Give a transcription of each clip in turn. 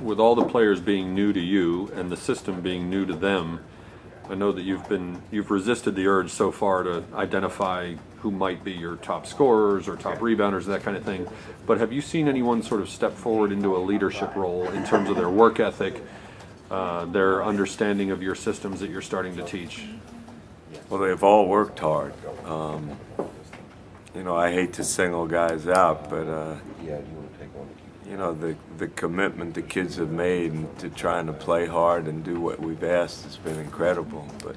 with all the players being new to you and the system being new to them, I know that you've resisted the urge so far to identify who might be your top scorers or top rebounders, that kind of thing. But have you seen anyone sort of step forward into a leadership role in terms of their work ethic, their understanding of your systems that you're starting to teach? Well, they've all worked hard. I hate to single guys out, but the commitment the kids have made to trying to play hard and do what we've asked has been incredible. But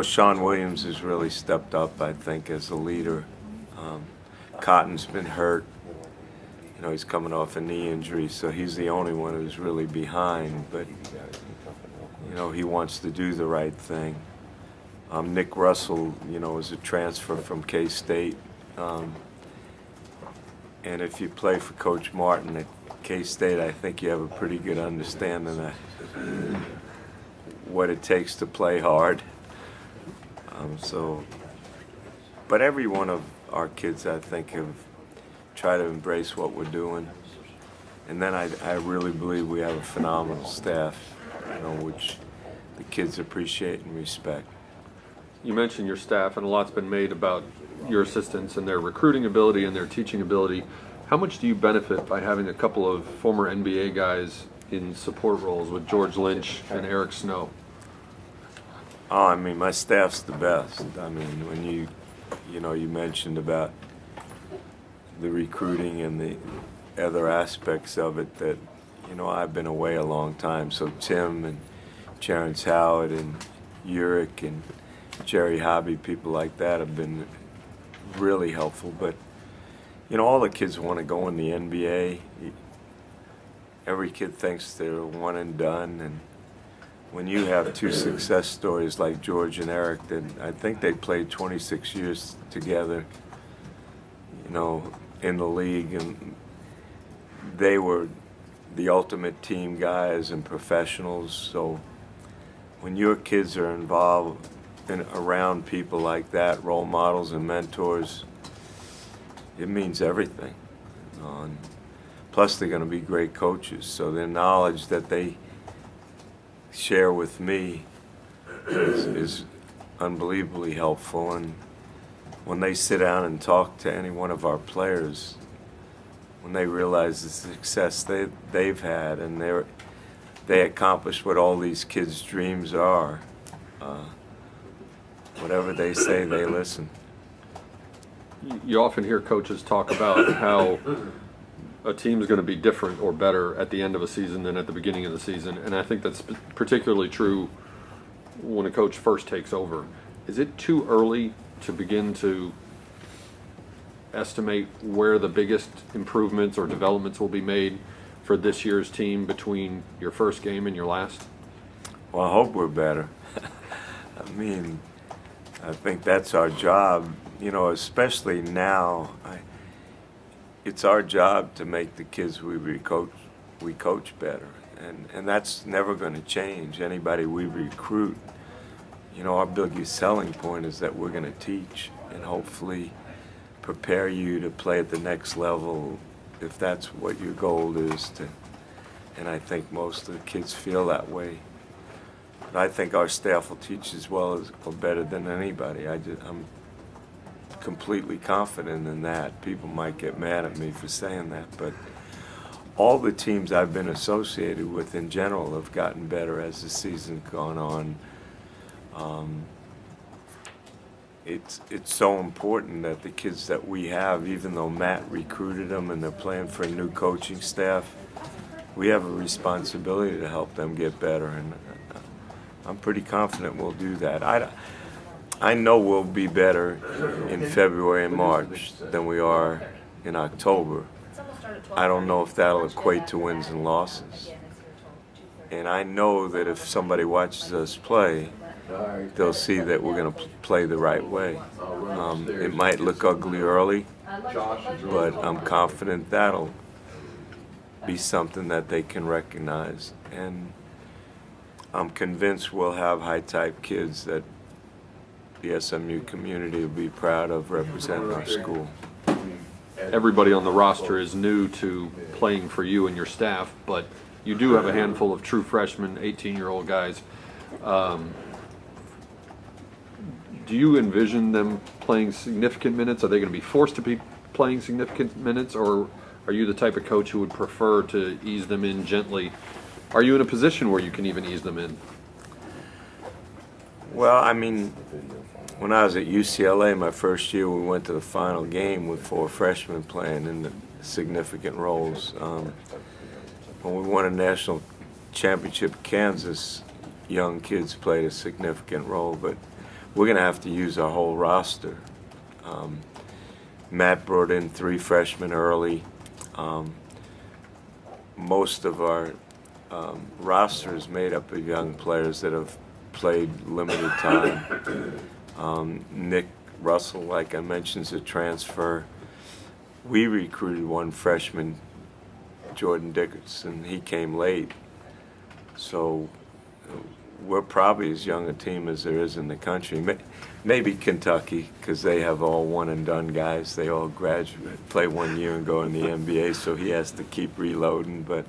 Sean Williams has really stepped up, I think, as a leader. Cotton's been hurt. He's coming off a knee injury, so he's the only one who's really behind. But he wants to do the right thing. Nick Russell, is a transfer from K-State. And if you play for Coach Martin at K-State, I think you have a pretty good understanding of what it takes to play hard. But every one of our kids, I think, have tried to embrace what we're doing. And then I really believe we have a phenomenal staff, which the kids appreciate and respect. You mentioned your staff, and a lot's been made about your assistants and their recruiting ability and their teaching ability. How much do you benefit by having a couple of former NBA guys in support roles with George Lynch and Eric Snow? Oh, my staff's the best. When you mentioned about the recruiting and the other aspects of it that, I've been away a long time. So Tim and Terrence Howard and Uric and Jerry Hobby, people like that have been really helpful. But, all the kids want to go in the NBA. Every kid thinks they're one and done. And when you have two success stories like George and Eric, that I think they played 26 years together, in the league, and they were the ultimate team guys and professionals. So when your kids are involved around people like that, role models and mentors, it means everything. And plus, they're going to be great coaches. So the knowledge that they share with me is unbelievably helpful. And when they sit down and talk to any one of our players, when they realize the success they've had and they accomplish what all these kids' dreams are, whatever they say, they listen. You often hear coaches talk about how a team is going to be different or better at the end of a season than at the beginning of the season, and I think that's particularly true when a coach first takes over. Is it too early to begin to estimate where the biggest improvements or developments will be made for this year's team between your first game and your last? Well, I hope we're better. I think that's our job, especially now. It's our job to make the kids we coach better, and that's never going to change. Anybody we recruit, our biggest selling point is that we're going to teach and hopefully prepare you to play at the next level, if that's what your goal is to. And I think most of the kids feel that way. But I think our staff will teach as well as or better than anybody. I'm completely confident in that. People might get mad at me for saying that, but all the teams I've been associated with in general have gotten better as the season's gone on. It's so important that the kids that we have, even though Matt recruited them and they're playing for a new coaching staff, we have a responsibility to help them get better, and I'm pretty confident we'll do that. I know we'll be better in February and March than we are in October. I don't know if that'll equate to wins and losses. And I know that if somebody watches us play, they'll see that we're going to play the right way. It might look ugly early, but I'm confident that'll be something that they can recognize. And I'm convinced we'll have high-type kids that the SMU community will be proud of representing our school. everybody on the roster is new to playing for you and your staff, but you do have a handful of true freshmen, 18-year-old guys. Do you envision them playing significant minutes? Are they going to be forced to be playing significant minutes, or are you the type of coach who would prefer to ease them in gently? Are you in a position where you can even ease them in? Well, I mean, when I was at UCLA my first year, we went to the final game with 4 freshmen playing in the significant roles. When we won a national championship in Kansas, young kids played a significant role, but we're going to have to use our whole roster. Matt brought in 3 freshmen early. Most of our roster is made up of young players that have played limited time. Nick Russell, like I mentioned, is a transfer. We recruited 1 freshman, Jordan Dickerson. He came late. So we're probably as young a team as there is in the country. Maybe Kentucky, because they have all one-and-done guys. They all graduate, play 1 year and go in the NBA, so he has to keep reloading. But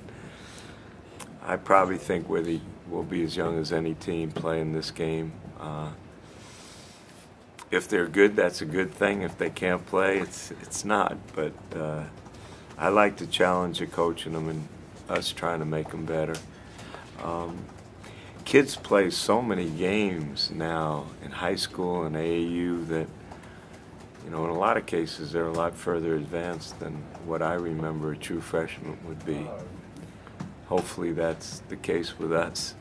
I probably think we'll be as young as any team playing this game. If they're good, that's a good thing. If they can't play, it's not. But I like the challenge of coaching them and us trying to make them better. Kids play so many games now in high school and AAU that, in a lot of cases, they're a lot further advanced than what I remember a true freshman would be. Hopefully that's the case with us.